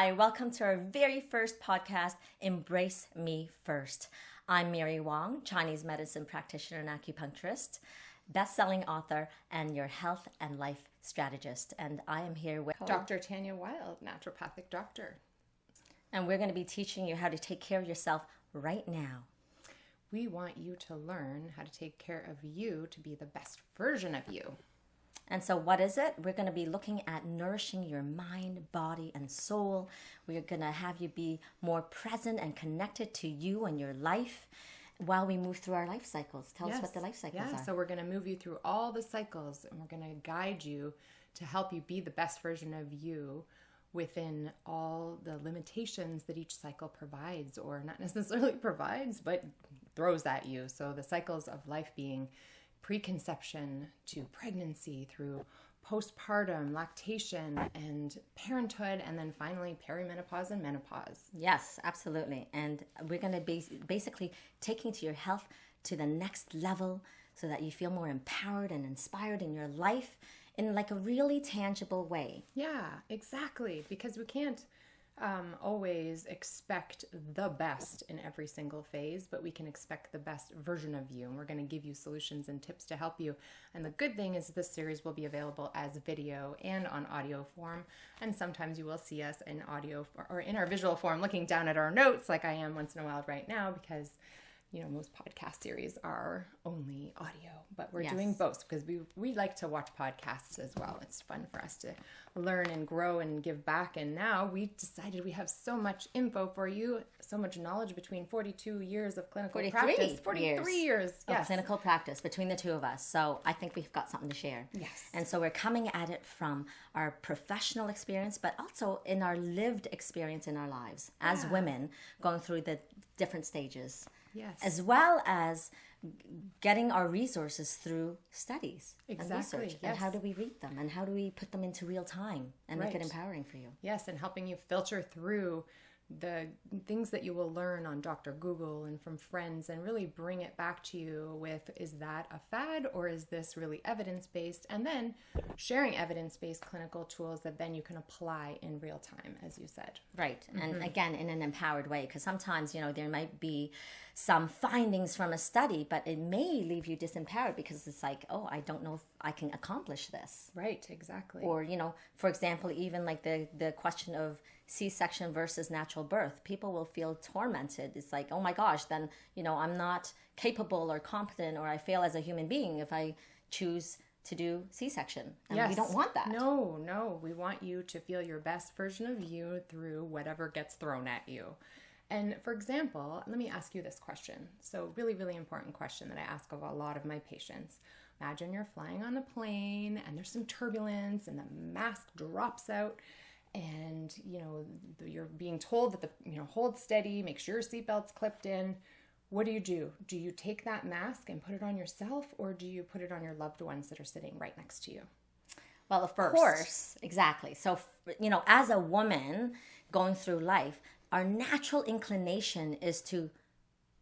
Hi, welcome to our very first podcast, Embrace Me First. I'm Mary Wong, Chinese medicine practitioner and acupuncturist, best-selling author, and your health and life strategist. And I am here with Dr. Tanya Wild, naturopathic doctor. And we're going to be teaching you how to take care of yourself right now. We want you to learn how to take care of you to be the best version of you. And so what is it? We're going to be looking at nourishing your mind, body, and soul. We're going to have you be more present and connected to you and your life while we move through our life cycles. Tell us what the life cycles are. So we're going to move you through all the cycles, and we're going to guide you to help you be the best version of you within all the limitations that each cycle provides, or not necessarily provides, but throws at you. So the cycles of life being preconception to pregnancy, through postpartum, lactation, and parenthood, and then finally perimenopause and menopause. Yes, absolutely. And we're going to be basically taking to your health to the next level so that you feel more empowered and inspired in your life in like a really tangible way. Yeah, exactly. Because we can't always expect the best in every single phase, but we can expect the best version of you. And we're going to give you solutions and tips to help you. And the good thing is this series will be available as video and on audio form. And sometimes you will see us in audio or in our visual form looking down at our notes like I am once in a while right now, because most podcast series are only audio, but we're doing both because we like to watch podcasts as well. It's fun for us to learn and grow and give back. And now we decided we have so much info for you, so much knowledge between 42 years of clinical practice. 43 years of clinical practice between the two of us. So I think we've got something to share. Yes. And so we're coming at it from our professional experience, but also in our lived experience in our lives as women going through the different stages. Yes. As well as getting our resources through studies and research. Yes. And how do we read them? And how do we put them into real time and make it empowering for you? Yes, and helping you filter through the things that you will learn on Dr. Google and from friends and really bring it back to you with, is that a fad or is this really evidence-based? And then sharing evidence-based clinical tools that then you can apply in real time, as you said. Right. And again, in an empowered way, because sometimes, there might be some findings from a study, but it may leave you disempowered because it's like, oh, I don't know if I can accomplish this. Right, exactly. Or, for example, even like the question of C-section versus natural birth, people will feel tormented. It's like, oh my gosh, then, I'm not capable or competent, or I fail as a human being if I choose to do C-section. And we don't want that. No. We want you to feel your best version of you through whatever gets thrown at you. And for example, let me ask you this question. So really, really important question that I ask of a lot of my patients. Imagine you're flying on a plane and there's some turbulence and the mask drops out. And, you're being told that hold steady, make sure your seatbelt's clipped in. What do? Do you take that mask and put it on yourself, or do you put it on your loved ones that are sitting right next to you? Well, of course, exactly. So, as a woman going through life, our natural inclination is to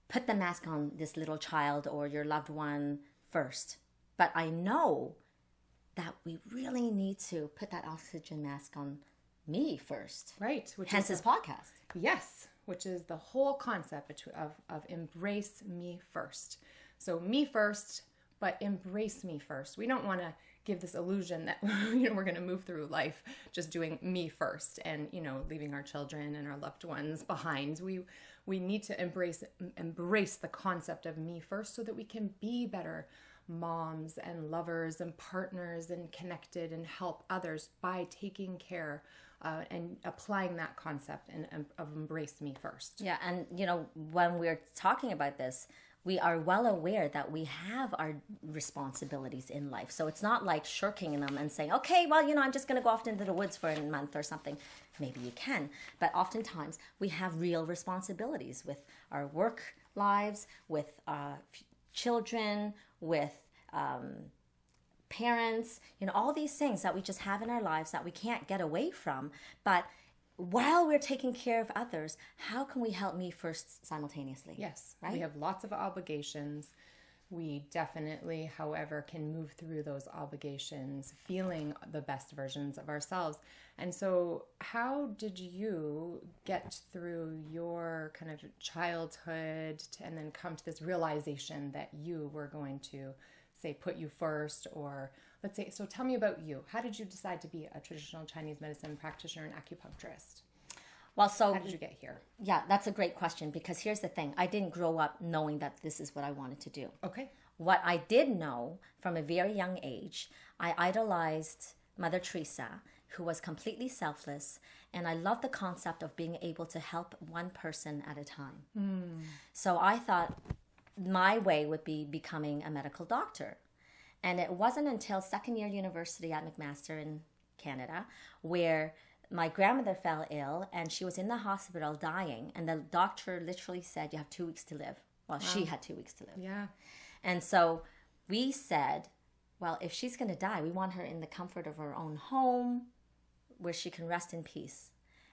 put the mask on this little child or your loved one first. But I know that we really need to put that oxygen mask on me first. Right. Hence this podcast. Yes, which is the whole concept of embrace me first. So me first, but embrace me first. We don't want to give this illusion that we're going to move through life just doing me first and leaving our children and our loved ones behind. We need to embrace the concept of me first so that we can be better moms and lovers and partners and connected and help others by taking care and applying that concept of embrace me first. Yeah, and when we're talking about this, we are well aware that we have our responsibilities in life. So it's not like shirking them and saying, okay, well, I'm just going to go off into the woods for a month or something. Maybe you can. But oftentimes we have real responsibilities with our work lives, with children, with parents, all these things that we just have in our lives that we can't get away from. But while we're taking care of others, how can we help me first simultaneously? Yes, right? We have lots of obligations We definitely, however, can move through those obligations, feeling the best versions of ourselves. And so, how did you get through your kind of childhood and then come to this realization that you were going to, say, put you first? Or let's say, so tell me about you. How did you decide to be a traditional Chinese medicine practitioner and acupuncturist? Well, so How did you get here? yeah, that's a great question, because here's the thing. I didn't grow up knowing that this is what I wanted to do. Okay. What I did know from a very young age, I idolized Mother Teresa, who was completely selfless, and I loved the concept of being able to help one person at a time. So I thought my way would be becoming a medical doctor. And it wasn't until second year university at McMaster in Canada where my grandmother fell ill and she was in the hospital dying, and the doctor literally said, you have 2 weeks to live. Well, she had 2 weeks to live. Yeah. And so we said, well, if she's going to die, we want her in the comfort of her own home where she can rest in peace.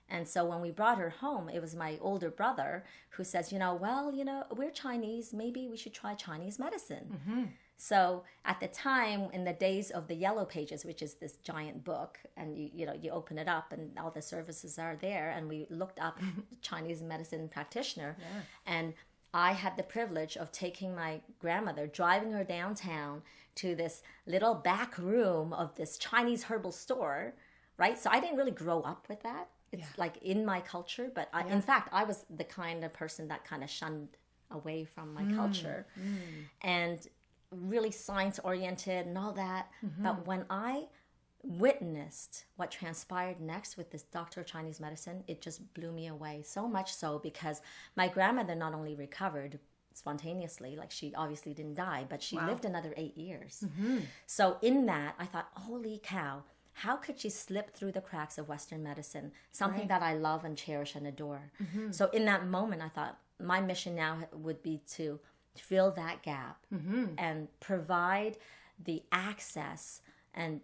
And so when we brought her home, it was my older brother who says, we're Chinese. Maybe we should try Chinese medicine. So at the time, in the days of the Yellow Pages, which is this giant book, and you open it up and all the services are there, and we looked up Chinese medicine practitioner, and I had the privilege of taking my grandmother, driving her downtown to this little back room of this Chinese herbal store, right? So I didn't really grow up with that. It's like in my culture, but in fact, I was the kind of person that kind of shunned away from my culture. And really science oriented and all that. But when I witnessed what transpired next with this doctor of Chinese medicine, it just blew me away. So much so because my grandmother not only recovered spontaneously, like she obviously didn't die, but she lived another 8 years. So in that, I thought, holy cow, how could she slip through the cracks of Western medicine, something that I love and cherish and adore? So in that moment, I thought my mission now would be to fill that gap and provide the access and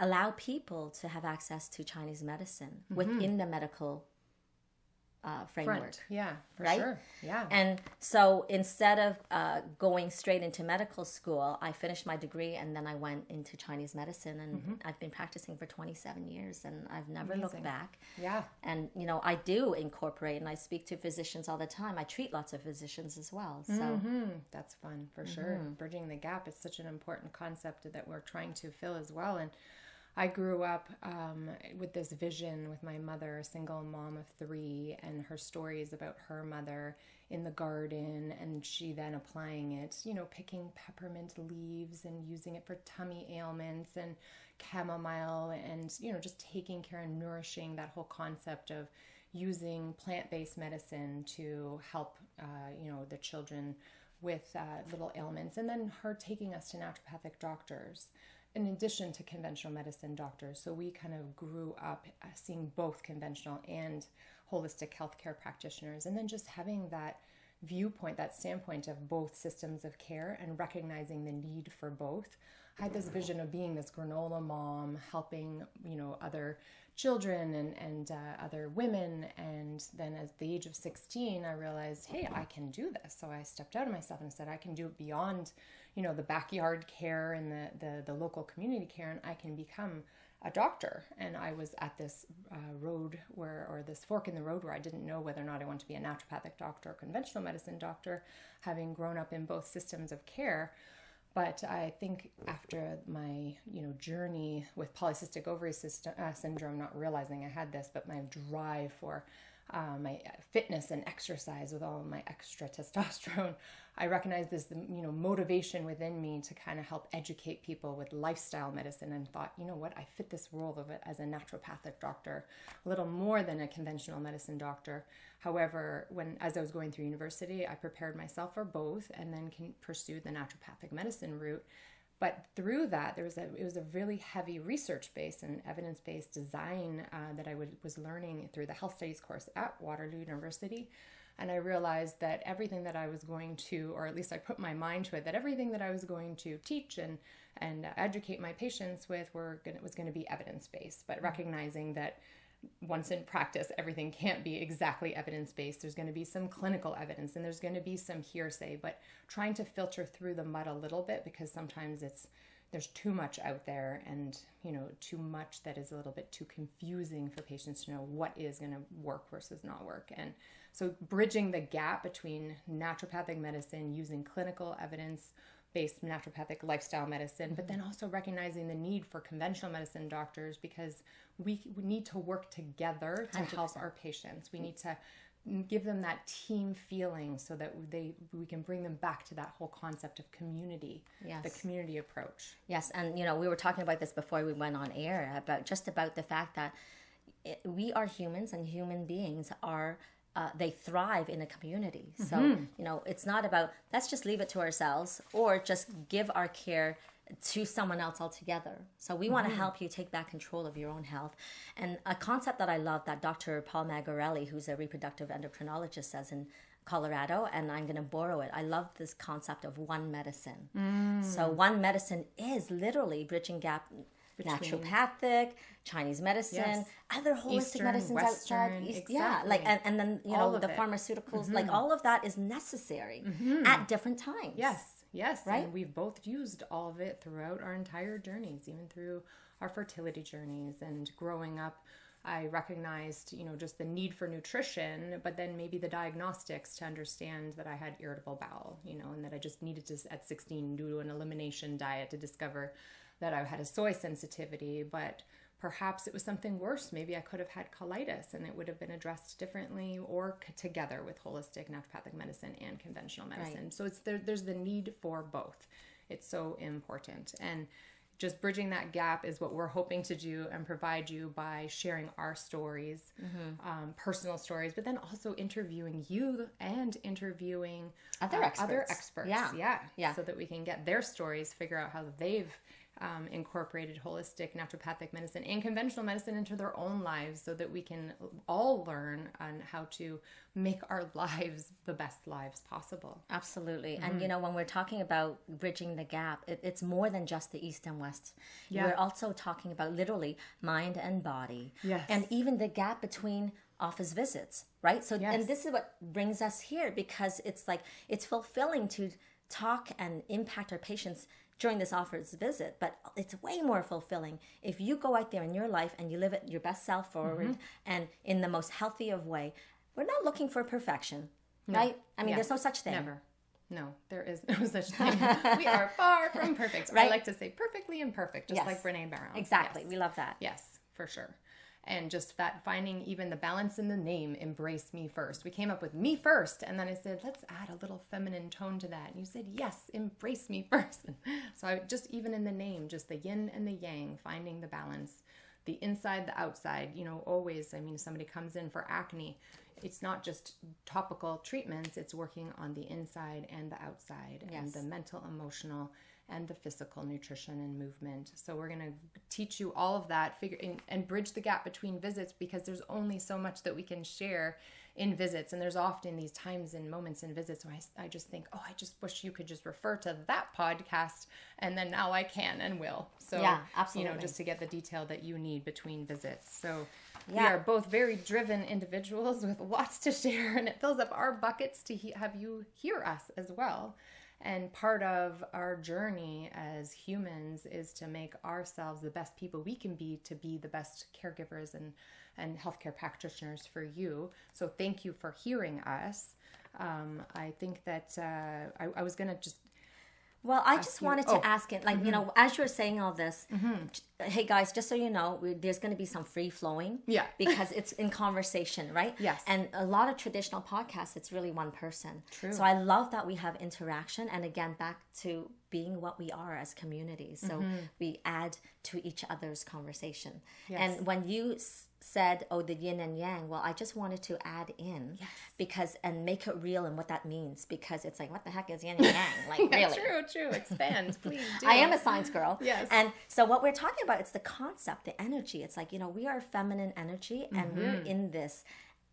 allow people to have access to Chinese medicine within the medical framework. Yeah, for right? sure. Yeah. And so instead of going straight into medical school, I finished my degree and then I went into Chinese medicine, and I've been practicing for 27 years and I've never looked back. Yeah. And, I do incorporate, and I speak to physicians all the time. I treat lots of physicians as well. So That's fun, for sure. Bridging the gap is such an important concept that we're trying to fill as well. And I grew up with this vision with my mother, a single mom of 3, and her stories about her mother in the garden, and she then applying it, picking peppermint leaves and using it for tummy ailments, and chamomile, and, just taking care and nourishing that whole concept of using plant-based medicine to help, the children with little ailments, and then her taking us to naturopathic doctors in addition to conventional medicine doctors. So we kind of grew up seeing both conventional and holistic healthcare practitioners, and then just having that viewpoint, that standpoint of both systems of care and recognizing the need for both. I had this vision of being this granola mom, helping, other children and other women. And then at the age of 16, I realized, hey, I can do this. So I stepped out of myself and said, I can do it beyond, the backyard care and the local community care, and I can become a doctor. And I was at this road or this fork in the road where I didn't know whether or not I wanted to be a naturopathic doctor or conventional medicine doctor, having grown up in both systems of care. But I think after my, journey with polycystic ovary syndrome, not realizing I had this, but my drive for my fitness and exercise with all of my extra testosterone, I recognized this, motivation within me to kind of help educate people with lifestyle medicine, and thought, what, I fit this role of it as a naturopathic doctor, a little more than a conventional medicine doctor. However, as I was going through university, I prepared myself for both and then pursued the naturopathic medicine route. But through that, it was a really heavy research-based and evidence-based design that I was learning through the health studies course at Waterloo University. And I realized that everything that I was going to, or at least I put my mind to it, that everything that I was going to teach and educate my patients with was going to be evidence-based, but recognizing that once in practice, everything can't be exactly evidence-based. There's going to be some clinical evidence and there's going to be some hearsay, but trying to filter through the mud a little bit, because sometimes there's too much out there, and too much that is a little bit too confusing for patients to know what is going to work versus not work. And so bridging the gap between naturopathic medicine, using clinical evidence-based naturopathic lifestyle medicine, but then also recognizing the need for conventional medicine doctors, because we need to work together to 100%. help our patients. We need to give them that team feeling so that we can bring them back to that whole concept of community, the community approach. Yes, and we were talking about this before we went on air, about the fact that we are humans, and human beings are they thrive in a community. So it's not about let's just leave it to ourselves or just give our care to someone else altogether. So we want to help you take back control of your own health. And a concept that I love that Dr. Paul Magarelli, who's a reproductive endocrinologist, says in Colorado, and I'm going to borrow it. I love this concept of one medicine. So one medicine is literally bridging gap naturopathic, Chinese medicine, other holistic Eastern, medicines Western, outside. exactly. Yeah, like and then the pharmaceuticals, like all of that is necessary at different times. Yes, right. And we've both used all of it throughout our entire journeys, even through our fertility journeys and growing up. I recognized, just the need for nutrition, but then maybe the diagnostics to understand that I had irritable bowel, and that I just needed to, at 16, do an elimination diet to discover that I had a soy sensitivity, but perhaps it was something worse. Maybe I could have had colitis and it would have been addressed differently or together with holistic naturopathic medicine and conventional medicine. Right. So there's the need for both. It's so important. And just bridging that gap is what we're hoping to do and provide you by sharing our stories, personal stories, but then also interviewing you and interviewing other experts. Yeah. So that we can get their stories, figure out how they've incorporated holistic naturopathic medicine and conventional medicine into their own lives, so that we can all learn on how to make our lives the best lives possible. Absolutely. And when we're talking about bridging the gap, it's more than just the East and West. We're also talking about literally mind and body. Yes. And even the gap between office visits, right? So and this is what brings us here, because it's fulfilling to talk and impact our patients during this office visit, but it's way more fulfilling if you go out there in your life and you live it your best self forward and in the most healthy of way. We're not looking for perfection, right? I mean, there's no such thing. Never. No, there is no such thing. We are far from perfect. Right? I like to say perfectly imperfect, just like Brene Brown. Exactly. We love that. Yes, for sure. And just that, finding even the balance in the name, embrace me first. We came up with me first, and then I said, let's add a little feminine tone to that. And you said, yes, embrace me first. So I just, even in the name, just the yin and the yang, finding the balance, the inside, the outside, always, somebody comes in for acne. It's not just topical treatments, it's working on the inside and the outside, and the mental, emotional, and the physical nutrition and movement. So we're going to teach you all of that, and bridge the gap between visits, because there's only so much that we can share in visits. And there's often these times and moments in visits where I just think, I just wish you could just refer to that podcast. And then now I can and will. So, absolutely. Just to get the detail that you need between visits. So we are both very driven individuals with lots to share, and it fills up our buckets to have you hear us as well. And part of our journey as humans is to make ourselves the best people we can be, to be the best caregivers and healthcare practitioners for you. So thank you for hearing us. I think that I was going to just... Well, I just wanted to ask it, as you're saying all this, hey guys, just so you know, there's going to be some free flowing. Yeah. Because it's in conversation, right? Yes. And a lot of traditional podcasts, it's really one person. True. So I love that we have interaction. And again, back to being what we are as communities. So we add to each other's conversation. Yes. And when you said, the yin and yang, well, I just wanted to add in and make it real and what that means, because it's like, what the heck is yin and yang? Like, really? True. Expand, please do. I am a science girl. Yes. And so what we're talking about, it's the concept, the energy. It's like, we are feminine energy, and we're in this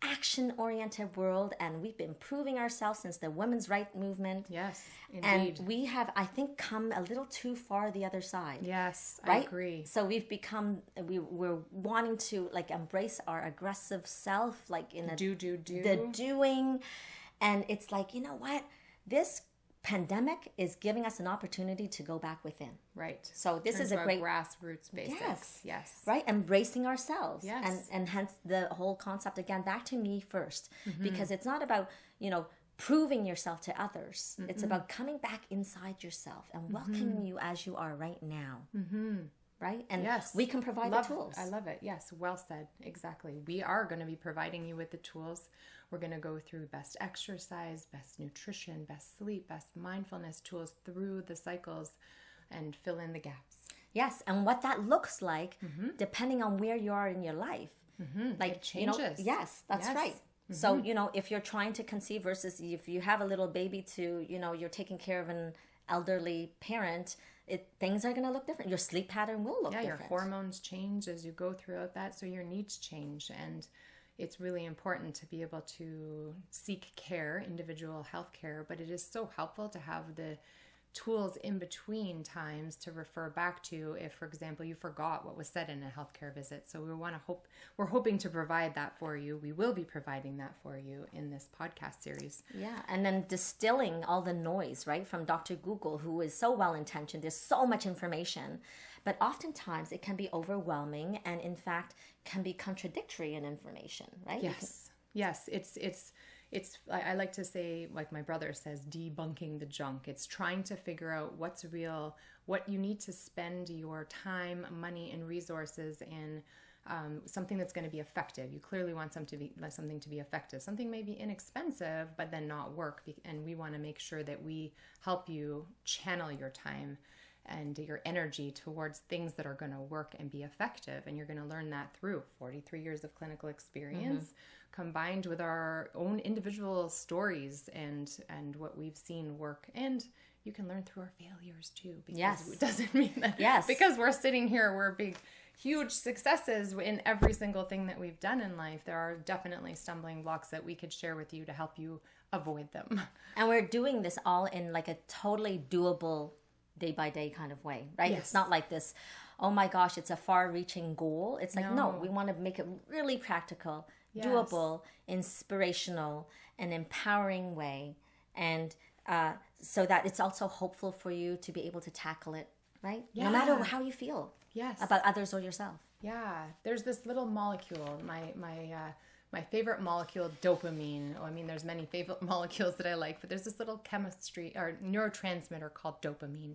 action-oriented world, and we've been proving ourselves since the women's rights movement. Yes, And indeed. we have, I think, come a little too far the other side. Yes, I Right? agree. So we're wanting to like embrace our aggressive self, like in Do. the doing. And it's like, you know what? This pandemic is giving us an opportunity to go back within. Right. So this Turn is to a our great grassroots basics. Yes. Yes. Right? Embracing ourselves. Yes. And hence the whole concept again, back to me first. Mm-hmm. Because it's not about, proving yourself to others. It's about coming back inside yourself and welcoming you as you are right now. Right? And Yes. we can provide the tools. I love it. Yes. Well said. Exactly. We are going to be providing you with the tools. We're going to go through best exercise, best nutrition, best sleep, best mindfulness tools through the cycles and fill in the gaps. Yes, and what that looks like, depending on where you are in your life. Like It changes. Yes, that's Yes. right. So, if you're trying to conceive versus if you have a little baby to, you're taking care of an elderly parent, things are going to look different. Your sleep pattern will look different. Your hormones change as you go throughout that, so your needs change. And it's really important to be able to seek care, individual health care, but it is so helpful to have the tools in between times to refer back to if, for example, you forgot what was said in a healthcare visit. So we're hoping to provide that for you. We will be providing that for you in this podcast series. Yeah, and then distilling all the noise, right, from Dr. Google, who is so well-intentioned. There's so much information, but oftentimes it can be overwhelming and, in fact, can be contradictory in information, right? Yes. Yes, it's I like to say, like my brother says, debunking the junk. It's trying to figure out what's real, what you need to spend your time, money, and resources in, something that's going to be effective. You clearly want something to be effective. Something may be inexpensive, but then not work. And we want to make sure that we help you channel your time and your energy towards things that are going to work and be effective. And you're going to learn that through 43 years of clinical experience combined with our own individual stories and what we've seen work. And you can learn through our failures too, because it doesn't mean that because we're sitting here, we're big, huge successes in every single thing that we've done in life. There are definitely stumbling blocks that we could share with you to help you avoid them. And we're doing this all in like a totally doable day by day kind of way, right? Yes. It's not like this, oh my gosh, it's a far reaching goal. It's like, no, we want to make it really practical, doable, inspirational, and empowering way. And so that it's also hopeful for you to be able to tackle it, right? No matter how you feel about others or yourself. Yeah. There's this little molecule, my favorite molecule, dopamine. Oh, I mean, there's many favorite molecules that I like, but there's this little chemistry or neurotransmitter called dopamine.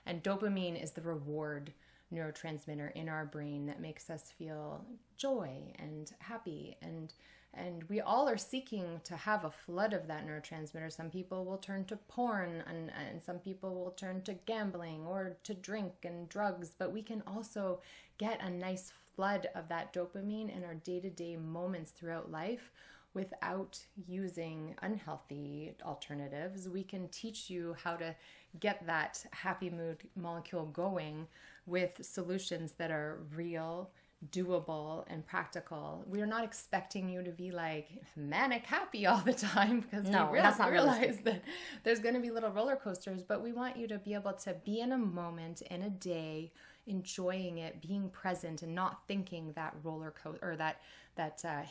And dopamine is the reward neurotransmitter in our brain that makes us feel joy and happy. And we all are seeking to have a flood of that neurotransmitter. Some people will turn to porn and some people will turn to gambling or to drink and drugs, but we can also get a nice flood of that dopamine in our day-to-day moments throughout life without using unhealthy alternatives. We can teach you how to get that happy mood molecule going with solutions that are real, doable, and practical. We are not expecting you to be like manic happy all the time, because that's not realize realistic. that there's going to be little roller coasters, but we want you to be able to be in a moment, in a day, enjoying it, being present, and not thinking that roller coaster or that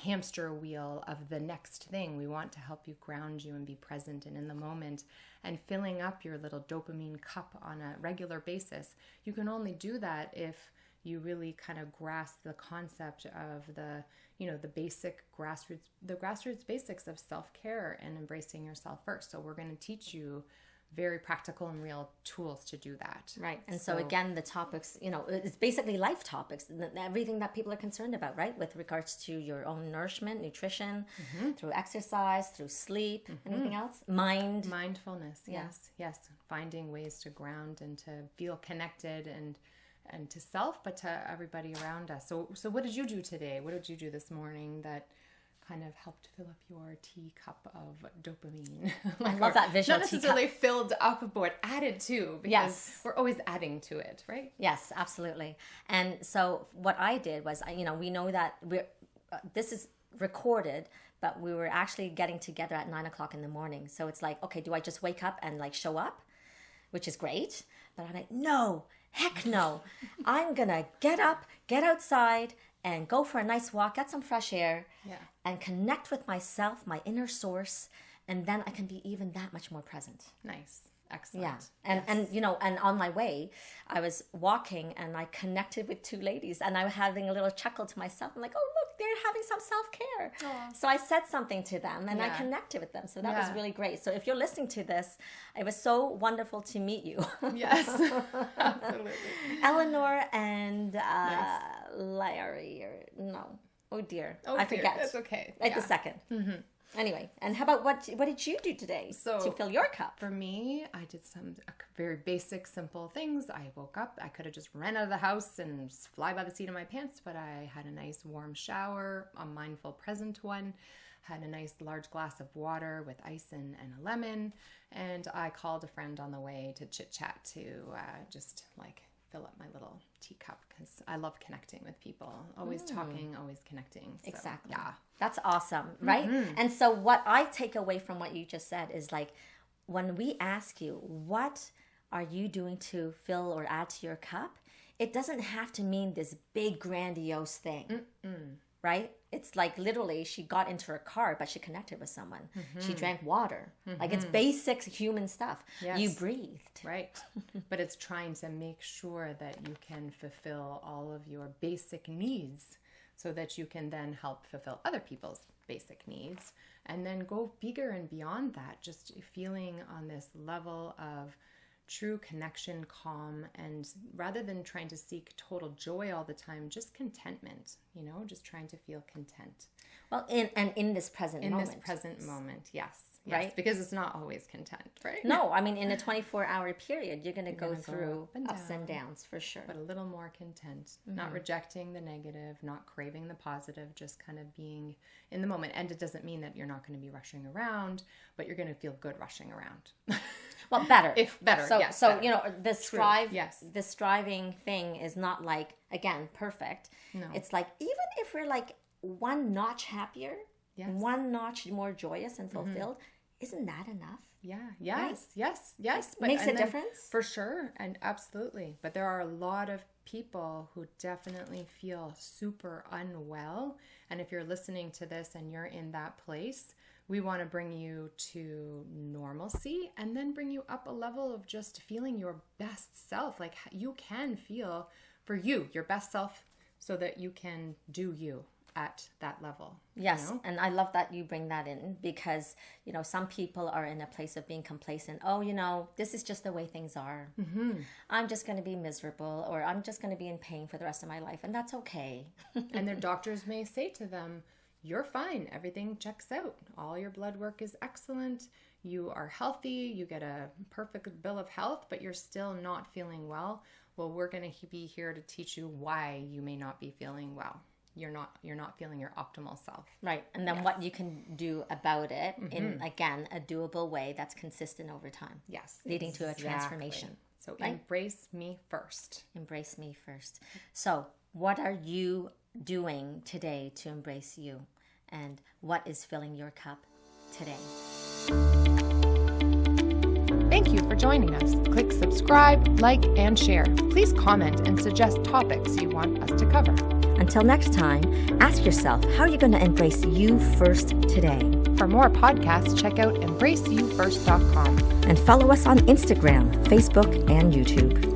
hamster wheel of the next thing. We want to help you ground you and be present and in the moment, and filling up your little dopamine cup on a regular basis. You can only do that if you really kind of grasp the concept of the basic grassroots basics of self-care and embracing yourself first. So we're going to teach you very practical and real tools to do that. Right. And so again, the topics, it's basically life topics, everything that people are concerned about, right? With regards to your own nourishment, nutrition, through exercise, through sleep, anything else? Mindfulness. Yes. Finding ways to ground and to feel connected and to self, but to everybody around us. So what did you do today? What did you do this morning that kind of helped fill up your teacup of dopamine? I love that visual. Not necessarily filled up, but added to, because we're always adding to it, right? Yes, absolutely. And so what I did was, we know that this is recorded, but we were actually getting together at 9:00 in the morning. So it's like, okay, do I just wake up and like show up? Which is great. But I'm like, no, heck no. I'm going to get up, get outside, and go for a nice walk, get some fresh air, and connect with myself, my inner source, and then I can be even that much more present. Nice. Excellent. Yeah. And you know, and on my way, I was walking and I connected with two ladies and I was having a little chuckle to myself. I'm like, oh, look, they're having some self-care. Aww. So I said something to them and I connected with them. So that was really great. So if you're listening to this, it was so wonderful to meet you. Yes, absolutely. Eleanor and Larry, oh dear, I forget. It's okay. Right the second. Mm-hmm. Anyway, and how about what did you do today to fill your cup? For me, I did some very basic, simple things. I woke up. I could have just ran out of the house and just fly by the seat of my pants, but I had a nice warm shower, a mindful present one, had a nice large glass of water with ice and a lemon, and I called a friend on the way to chit-chat to just like fill up my little teacup because I love connecting with people. Always talking, always connecting. So, exactly. Yeah. That's awesome, right? Mm-hmm. And so what I take away from what you just said is like, when we ask you, what are you doing to fill or add to your cup? It doesn't have to mean this big grandiose thing, right? It's like literally she got into her car, but she connected with someone. Mm-hmm. She drank water. Mm-hmm. Like it's basic human stuff. Yes. You breathed. Right. But it's trying to make sure that you can fulfill all of your basic needs so that you can then help fulfill other people's basic needs and then go bigger and beyond that, just feeling on this level of true connection, calm, and rather than trying to seek total joy all the time, just contentment, just trying to feel content. Well, in this present moment. In this present moment, yes. Right? Because it's not always content, right? No, I mean, in a 24-hour period, you're going to go through ups and downs for sure. But a little more content, not rejecting the negative, not craving the positive, just kind of being in the moment. And it doesn't mean that you're not going to be rushing around, but you're going to feel good rushing around. Well, better. If better, so, yes. So, better. The striving thing is not like, again, perfect. No. It's like, even if we're like one notch happier, one notch more joyous and fulfilled, isn't that enough? Yeah. Yes. Right? Yes. But, makes a difference? For sure. And absolutely. But there are a lot of people who definitely feel super unwell. And if you're listening to this and you're in that place, we want to bring you to normalcy and then bring you up a level of just feeling your best self. Like you can feel for you, your best self, so that you can do you at that level. Yes. And I love that you bring that in because, some people are in a place of being complacent. Oh, this is just the way things are. Mm-hmm. I'm just going to be miserable or I'm just going to be in pain for the rest of my life. And that's okay. And their doctors may say to them, you're fine. Everything checks out. All your blood work is excellent. You are healthy. You get a perfect bill of health, but you're still not feeling well. Well, we're going to be here to teach you why you may not be feeling well. You're not feeling your optimal self. Right. And then what you can do about it in, again, a doable way that's consistent over time. Yes. Leading to a transformation. So embrace me first. Embrace me first. So what are you doing today to embrace you? And what is filling your cup today? Thank you for joining us. Click subscribe, like, and share. Please comment and suggest topics you want us to cover. Until next time, ask yourself, how are you going to embrace you first today? For more podcasts, check out embraceyoufirst.com. And follow us on Instagram, Facebook, and YouTube.